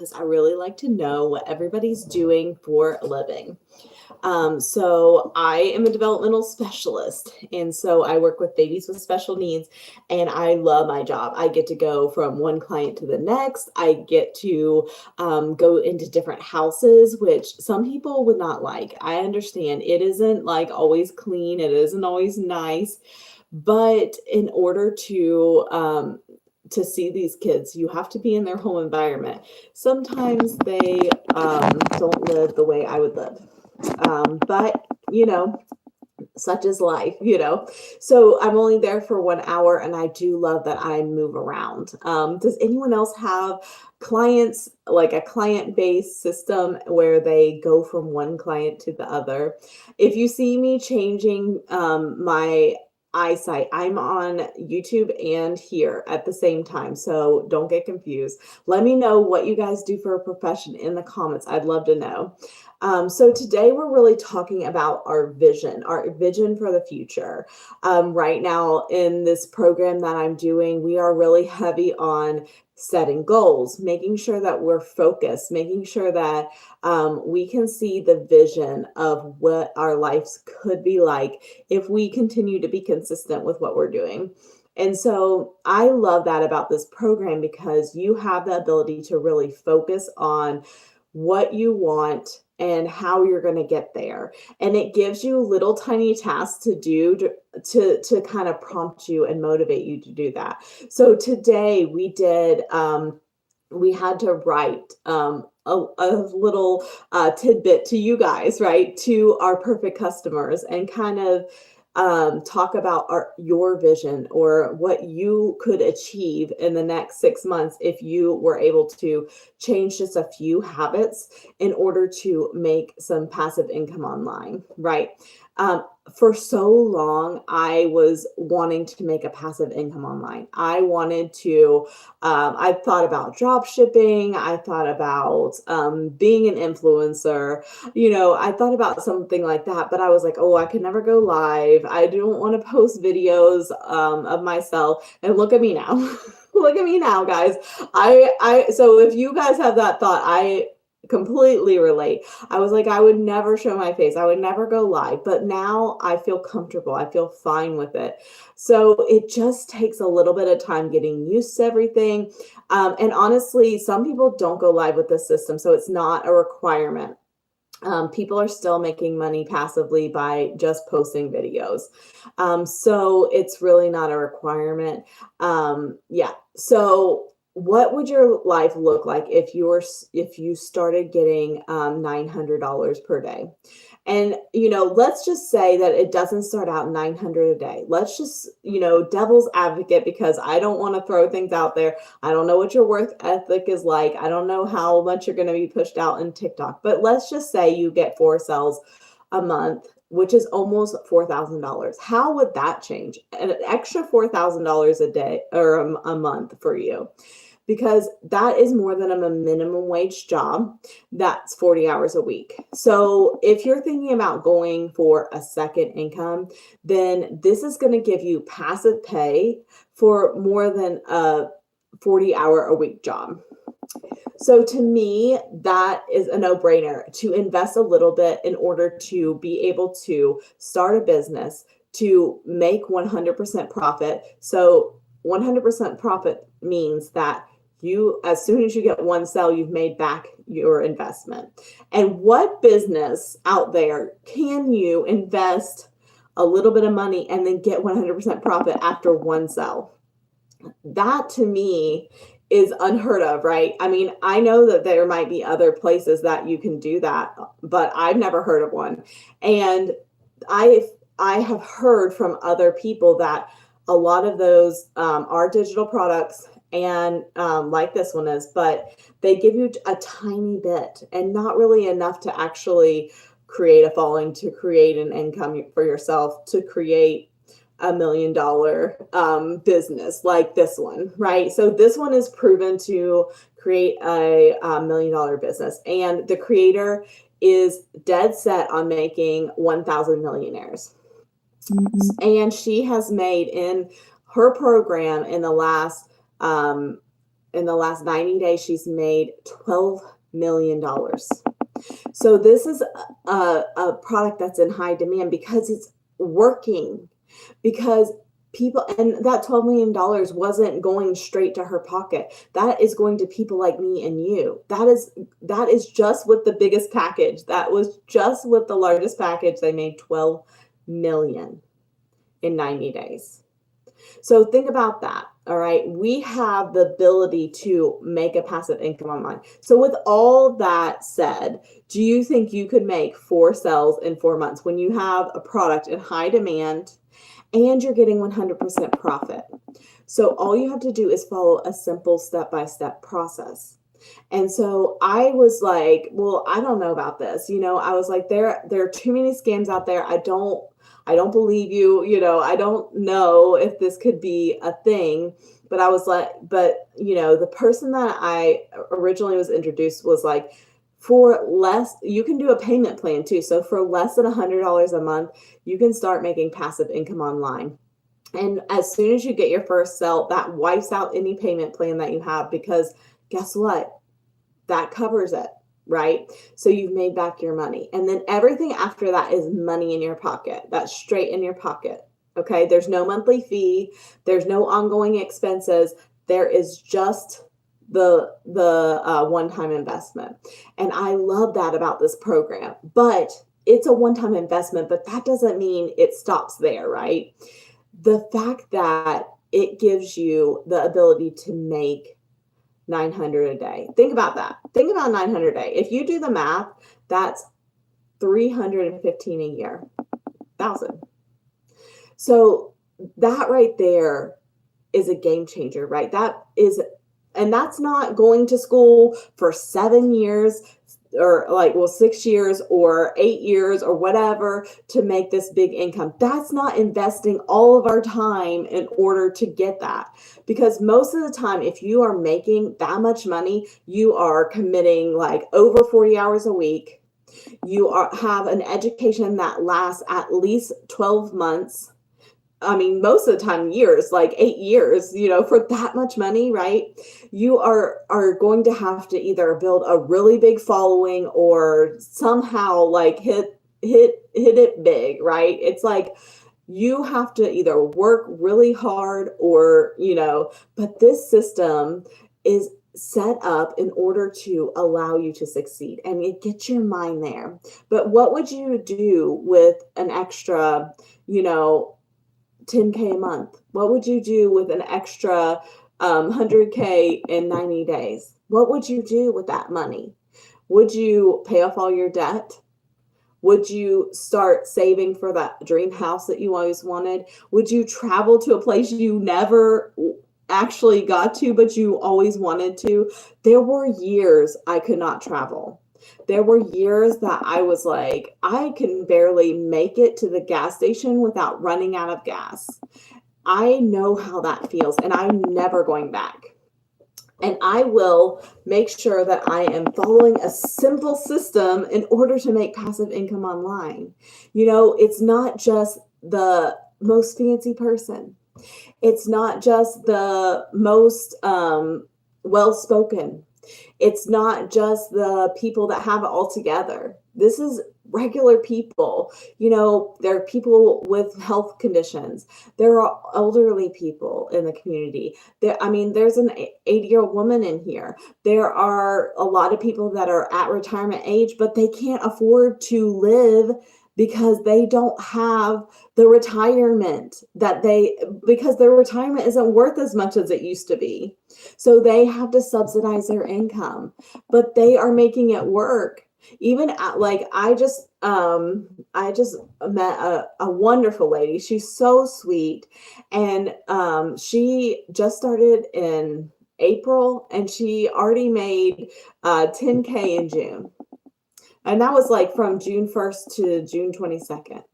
because I really like to know what everybody's doing for a living. So I am a developmental specialist, and so I work with babies with special needs, and I love my job. I get to go from one client to the next. I get to go into different houses, which some people would not like. I understand it isn't like always clean, it isn't always nice, but in order to see these kids, you have to be in their home environment. Sometimes they don't live the way I would live. But, such is life. So I'm only there for 1 hour, and I do love that I move around. Does anyone else have clients, like a client-based system where they go from one client to the other? If you see me changing my eyesight, I'm on YouTube and here at the same time, so don't get confused. Let me know what you guys do for a profession in the comments. I'd love to know. So today we're really talking about our vision for the future. Right now in this program that I'm doing, we are really heavy on setting goals, making sure that we're focused, making sure that we can see the vision of what our lives could be like if we continue to be consistent with what we're doing. And so I love that about this program because you have the ability to really focus on what you want and how you're going to get there. And it gives you little tiny tasks to do to kind of prompt you and motivate you to do that. So today we had to write a little tidbit to you guys, right? To our perfect customers, and kind of talk about your vision or what you could achieve in the next 6 months if you were able to change just a few habits in order to make some passive income online, right? For so long, I was wanting to make a passive income online. I wanted to, I thought about drop shipping. I thought about being an influencer. I thought about something like that, but I was like, oh, I could never go live. I don't want to post videos of myself. And look at me now. Look at me now, guys. So if you guys have that thought, I completely relate. I was like, I would never show my face. I would never go live, but now I feel comfortable. I feel fine with it. So it just takes a little bit of time getting used to everything. And honestly, some people don't go live with this system, so it's not a requirement. People are still making money passively by just posting videos. So it's really not a requirement. Yeah. So what would your life look like if you started getting $900 per day? And let's just say that it doesn't start out 900 a day. Let's just devil's advocate, because I don't want to throw things out there. I don't know what your work ethic is like. I don't know how much you're going to be pushed out in TikTok. But let's just say you get 4 sales a month, which is almost $4,000. How would that change? An extra $4,000 a day or a month for you, because that is more than a minimum wage job. That's 40 hours a week. So if you're thinking about going for a second income, then this is going to give you passive pay for more than a 40-hour-a-week job. So to me, that is a no-brainer to invest a little bit in order to be able to start a business, to make 100% profit. So 100% profit means that as soon as you get one sale, you've made back your investment. And what business out there can you invest a little bit of money and then get 100% profit after one sale? That to me is unheard of, right? I mean, I know that there might be other places that you can do that, but I've never heard of one. And I have heard from other people that a lot of those are digital products, and like this one is, but they give you a tiny bit and not really enough to actually create a following, to create an income for yourself, to create $1 million business like this one, right? So this one is proven to create a $1 million business, and the creator is dead set on making 1,000 millionaires. And she has made in her program in the last in the last 90 days, she's made $12 million. So this is a product that's in high demand because it's working, because people, and that $12 million wasn't going straight to her pocket. That is going to people like me and you. That is just with the biggest package. That was just with the largest package. They made 12 million in 90 days. So think about that. All right. We have the ability to make a passive income online. So with all that said, do you think you could make 4 sales in 4 months when you have a product in high demand and you're getting 100% profit? So all you have to do is follow a simple step-by-step process. And so I was like, well, I don't know about this. I was like, there are too many scams out there. I don't believe you. I don't know if this could be a thing. But I was like, the person that I originally was introduced was like, for less, you can do a payment plan too. So for less than $100 a month, you can start making passive income online. And as soon as you get your first sale, that wipes out any payment plan that you have, because guess what? That covers it, right? So you've made back your money. And then everything after that is money in your pocket. That's straight in your pocket. Okay. There's no monthly fee. There's no ongoing expenses. There is just the one-time investment. And I love that about this program, but it's a one-time investment, but that doesn't mean it stops there, right? The fact that it gives you the ability to make 900 a day. Think about that. Think about 900 a day. If you do the math, that's 315 a year, 1,000. So that right there is a game changer, right? And that's not going to school for 7 years or 6 years or 8 years or whatever to make this big income. That's not investing all of our time in order to get that. Because most of the time, if you are making that much money, you are committing over 40 hours a week. You have an education that lasts at least 12 months. I mean, most of the time, years, 8 years, for that much money, right? You are going to have to either build a really big following or somehow hit it big, right? It's like you have to either work really hard or, but this system is set up in order to allow you to succeed, and it gets your mind there. But what would you do with an extra, 10K a month? What would you do with an extra 100K in 90 days? What would you do with that money? Would you pay off all your debt? Would you start saving for that dream house that you always wanted? Would you travel to a place you never actually got to, but you always wanted to? There were years I could not travel. There were years that I was like, I can barely make it to the gas station without running out of gas. I know how that feels, and I'm never going back. And I will make sure that I am following a simple system in order to make passive income online. It's not just the most fancy person. It's not just the most well-spoken. It's not just the people that have it all together. This is regular people. There are people with health conditions. There are elderly people in the community. There's an 80-year-old woman in here. There are a lot of people that are at retirement age, but they can't afford to live because they don't have the retirement because their retirement isn't worth as much as it used to be. So they have to subsidize their income, but they are making it work. Even I just met a wonderful lady. She's so sweet. And she just started in April and she already made 10K in June. And that was from June 1st to June 22nd.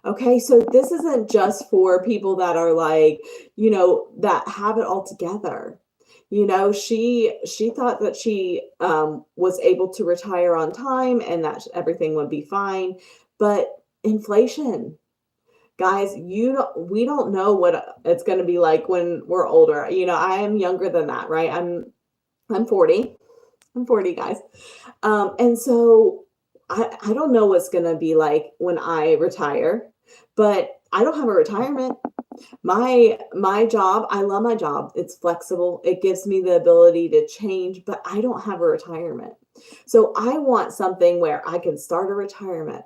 Okay, so this isn't just for people that are that have it all together. She thought that she was able to retire on time and that everything would be fine. But inflation guys, we don't know what it's going to be like when we're older. I am younger than that, right? I'm 40. I'm 40, guys. And so I don't know what's going to be like when I retire, but I don't have a retirement. My job, I love my job. It's flexible. It gives me the ability to change, but I don't have a retirement. So I want something where I can start a retirement.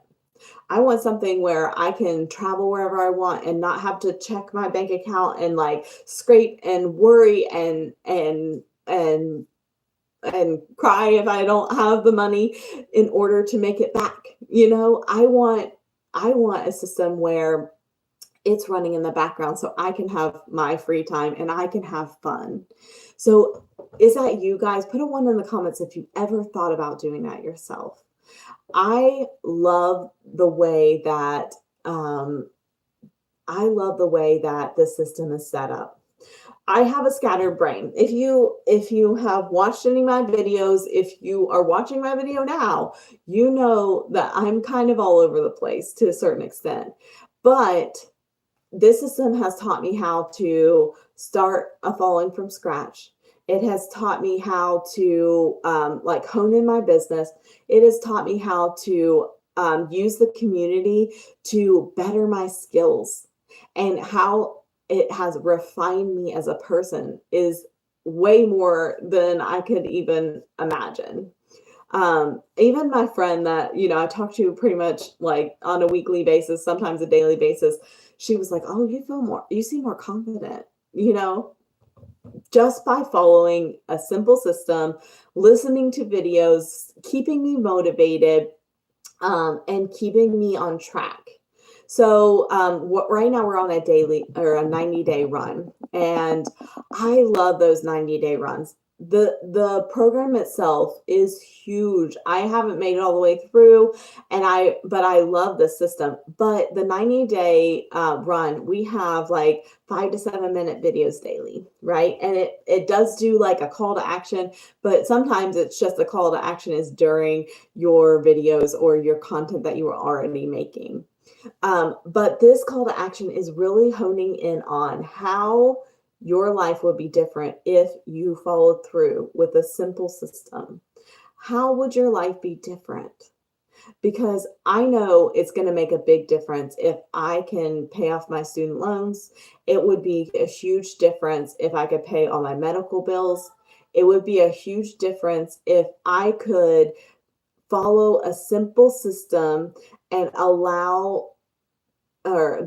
I want something where I can travel wherever I want and not have to check my bank account and like scrape and worry and cry if I don't have the money in order to make it back. I want a system where it's running in the background so I can have my free time and I can have fun. So is that you guys? Put a 1 in the comments if you ever thought about doing that yourself. I love the way that the system is set up. I have a scattered brain. If you have watched any of my videos, if you are watching my video now, you know that I'm kind of all over the place to a certain extent. But this system has taught me how to start a falling from scratch. It has taught me how to like hone in my business. It has taught me how to use the community to better my skills, and how it has refined me as a person is way more than I could even imagine. Even my friend that, I talk to pretty much like on a weekly basis, sometimes a daily basis, she was like, "Oh, you seem more confident, you know, just by following a simple system, listening to videos, keeping me motivated, and keeping me on track." So right now we're on a daily or a 90-day run, and I love those 90-day runs. The program itself is huge. I haven't made it all the way through, but I love the system. But the 90-day run, we have like 5 to 7 minute videos daily, right? And it does do like a call to action, but sometimes it's just the call to action is during your videos or your content that you are already making. But this call to action is really honing in on how your life would be different if you followed through with a simple system. How would your life be different? Because I know it's going to make a big difference if I can pay off my student loans. It would be a huge difference if I could pay all my medical bills. It would be a huge difference if I could follow a simple system and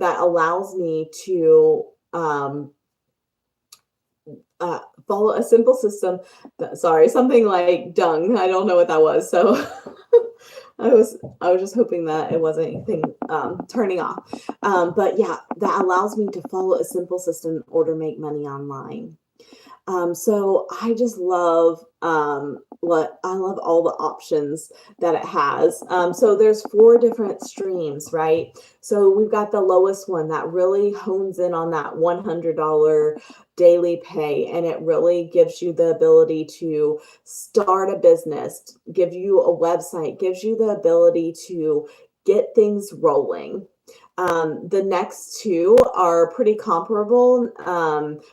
that allows me to follow a simple system. Sorry, something like dung. I don't know what that was. So I was just hoping that it wasn't anything turning off. But yeah, that allows me to follow a simple system in order to make money online. So I just love all the options that it has. So there's 4 different streams, right? So we've got the lowest one that really hones in on that $100 daily pay, and it really gives you the ability to start a business, give you a website, gives you the ability to get things rolling. The next 2 are pretty comparable,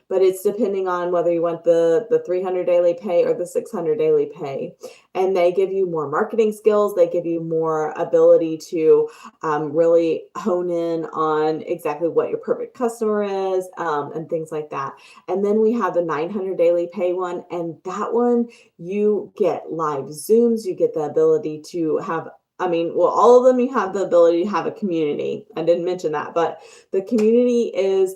but it's depending on whether you want the 300 daily pay or the 600 daily pay. And they give you more marketing skills. They give you more ability to really hone in on exactly what your perfect customer is, and things like that. And then we have the 900 daily pay one, and that one you get live Zooms. You get the ability to have all of them, you have the ability to have a community. I didn't mention that, but the community is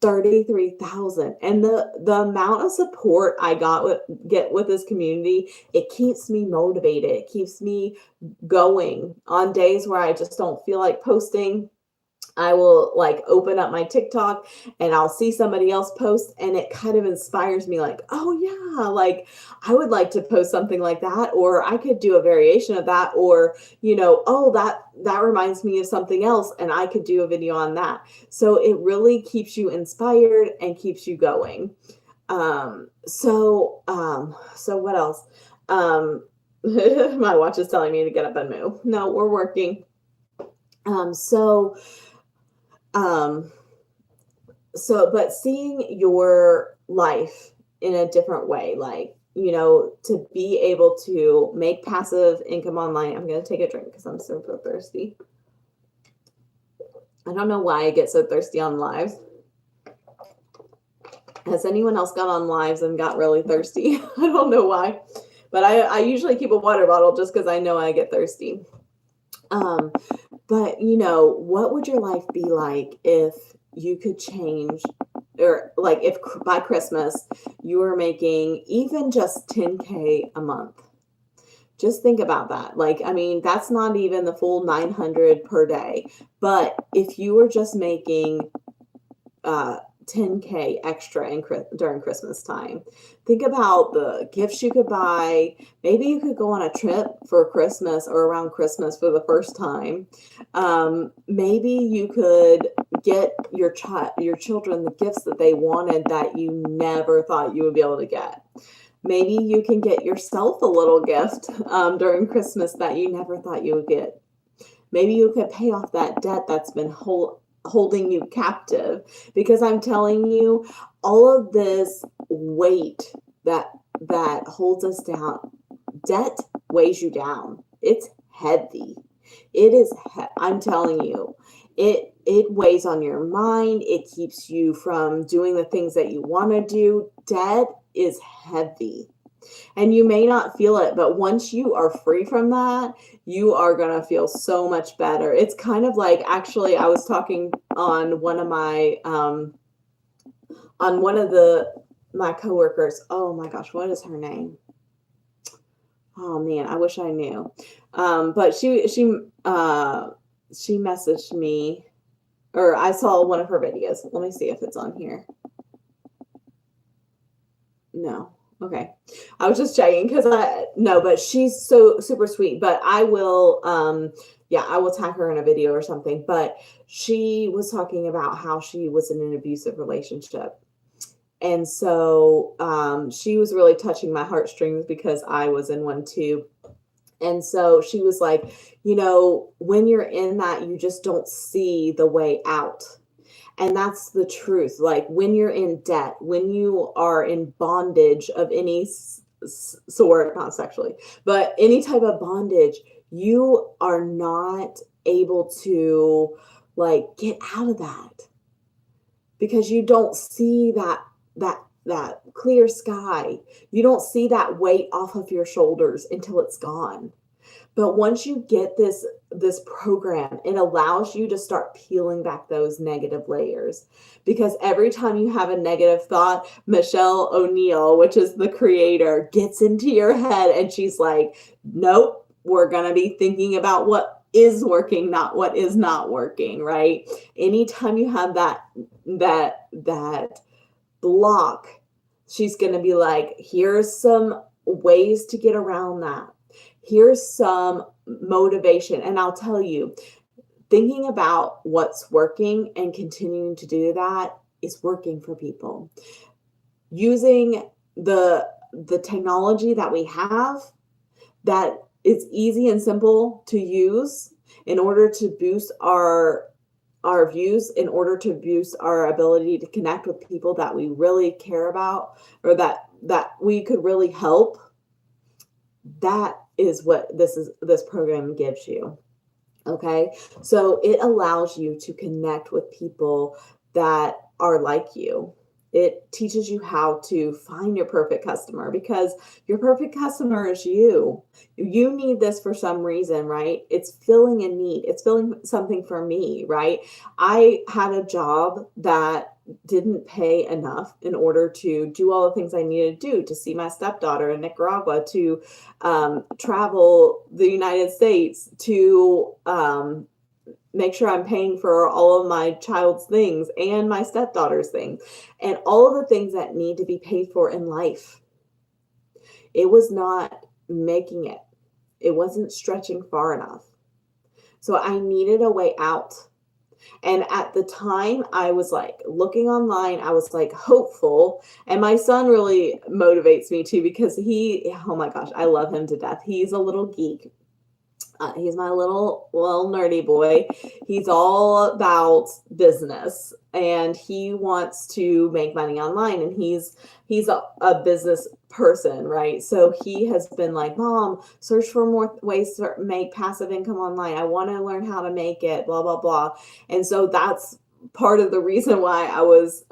33,000. And the amount of support I get with this community, it keeps me motivated. It keeps me going on days where I just don't feel like posting. I will like open up my TikTok and I'll see somebody else post, and it kind of inspires me like, oh yeah, like I would like to post something like that, or I could do a variation of that, or, oh, that reminds me of something else and I could do a video on that. So it really keeps you inspired and keeps you going. So what else? My watch is telling me to get up and move. No, we're working. So Um, but seeing your life in a different way, like, to be able to make passive income online. I'm going to take a drink because I'm super thirsty. I don't know why I get so thirsty on lives. Has anyone else got on lives and got really thirsty? I don't know why, but I usually keep a water bottle just because I know I get thirsty. But what would your life be like if you could change, or like if by Christmas you were making even just 10K a month? Just think about that. Like, I mean, that's not even the full 900 per day. But if you were just making 10K extra during Christmas time, think about the gifts you could buy. Maybe you could go on a trip for Christmas or around Christmas for the first time. Maybe you could get your children the gifts that they wanted that you never thought you would be able to get. Maybe you can get yourself a little gift during Christmas that you never thought you would get. Maybe you could pay off that debt that's been holding you captive, because I'm telling you, all of this weight that holds us down, debt weighs you down. It's heavy. It is. I'm telling you, it weighs on your mind. It keeps you from doing the things that you want to do. Debt is heavy. And you may not feel it, but once you are free from that, you are going to feel so much better. It's kind of like, actually, I was talking on one of my, on one of my coworkers. Oh my gosh, what is her name? Oh man, I wish I knew. But she messaged me, or I saw one of her videos. Let me see if it's on here. No. Okay. I was just checking because but she's so super sweet. But I will, I will tag her in a video or something. But she was talking about how she was in an abusive relationship. And so she was really touching my heartstrings because I was in one too. And so she was like, when you're in that, you just don't see the way out. And that's the truth. Like, when you're in debt, when you are in bondage of any sort, not sexually, but any type of bondage, you are not able to like get out of that, because you don't see that clear sky. You don't see that weight off of your shoulders until it's gone. But once you get this program, it allows you to start peeling back those negative layers. Because every time you have a negative thought, Michelle O'Neill, which is the creator, gets into your head and she's like, nope, we're going to be thinking about what is working, not what is not working, right? Anytime you have that block, she's going to be like, here's some ways to get around that. Here's some motivation. And I'll tell you, thinking about what's working and continuing to do that is working for people. Using the technology that we have, that is easy and simple to use in order to boost our views, in order to boost our ability to connect with people that we really care about, or that we could really help. That is what this program gives you. Okay. So it allows you to connect with people that are like you. It teaches you how to find your perfect customer, because your perfect customer is you. You need this for some reason, right? It's filling a need. It's filling something for me, right? I had a job that didn't pay enough in order to do all the things I needed to do, to see my stepdaughter in Nicaragua, to travel the United States, to make sure I'm paying for all of my child's things and my stepdaughter's things and all of the things that need to be paid for in life. It was not making it. It wasn't stretching far enough. So I needed a way out. And at the time, I was like looking online, I was like hopeful. And my son really motivates me too, because oh my gosh, I love him to death. He's a little geek. He's my little nerdy boy. He's all about business, and he wants to make money online, and he's a business person, right? So he has been like, Mom, search for more ways to make passive income online. I want to learn how to make it, blah blah blah. And so that's part of the reason why I was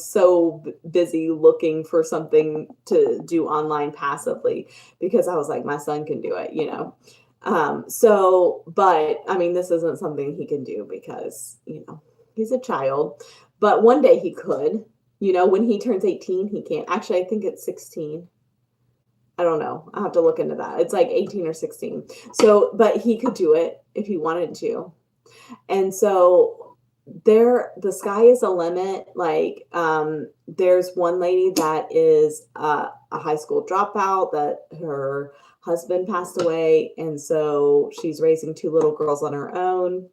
so busy looking for something to do online passively, because I was like, my son can do it, you know. But I mean, this isn't something he can do because, you know, he's a child. But one day he could, you know, when he turns 18, he can't. Actually, I think it's 16. I don't know. I'll have to look into that. It's like 18 or 16. So, but he could do it if he wanted to. And so the sky is a limit. Like, there's one lady that is a high school dropout, that her husband passed away, and so she's raising two little girls on her own,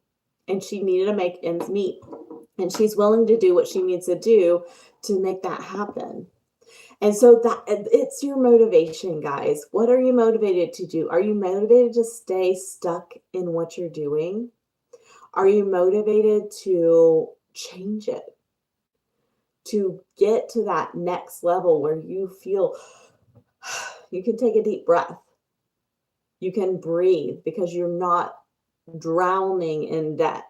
and she needed to make ends meet, and she's willing to do what she needs to do to make that happen. And so that it's your motivation, guys. What are you motivated to do? Are you motivated to stay stuck in what you're doing? Are you motivated to change it, to get to that next level where you feel you can take a deep breath, you can breathe because you're not drowning in debt?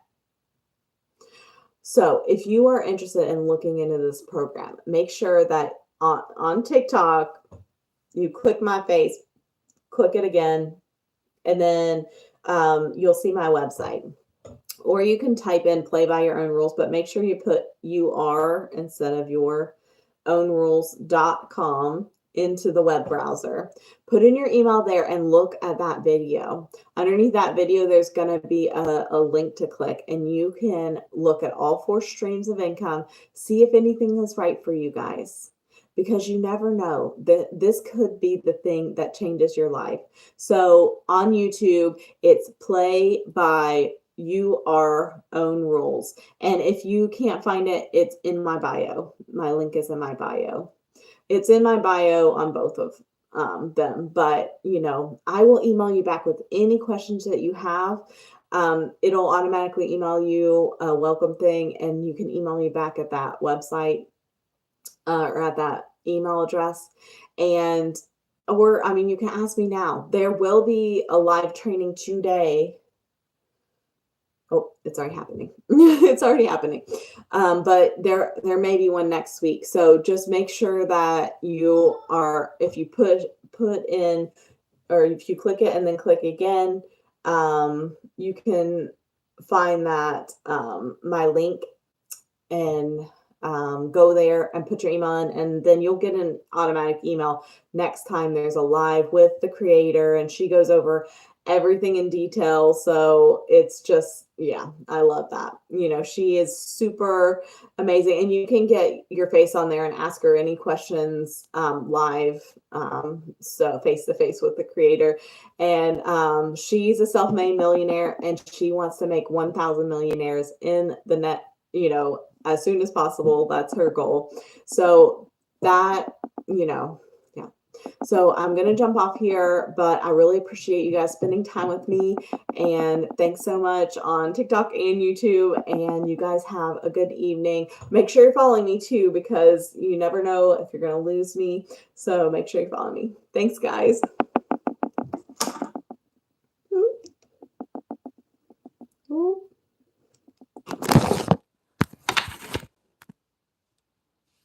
So if you are interested in looking into this program, make sure that on TikTok, you click my face, click it again, and then you'll see my website. Or you can type in play by your own rules, but make sure you put UR instead of your own rules.com into the web browser. Put in your email there and look at that video. Underneath that video, there's going to be a link to click, and you can look at all 4 streams of income, see if anything is right for you guys, because you never know that this could be the thing that changes your life. So on YouTube, it's play by your own rules. And if you can't find it, it's in my bio. My link is in my bio. It's in my bio on both of them. But, you know, I will email you back with any questions that you have. It'll automatically email you a welcome thing, and you can email me back at that website or at that email address. And, or, I mean, you can ask me now. There will be a live training today. Oh, it's already happening. It's already happening. But there may be one next week. So just make sure that you are, if you put in, or if you click it and then click again, you can find that my link, and go there and put your email in, and then you'll get an automatic email next time there's a live with the creator, and she goes over everything in detail. So it's just, yeah, I love that. You know, she is super amazing, and you can get your face on there and ask her any questions live, so face to face with the creator. And she's a self-made millionaire, and she wants to make 1,000 millionaires in the net, you know, as soon as possible. That's her goal. So that, you know, yeah. So I'm going to jump off here, but I really appreciate you guys spending time with me. And thanks so much on TikTok and YouTube. And you guys have a good evening. Make sure you're following me too, because you never know if you're going to lose me. So make sure you follow me. Thanks, guys.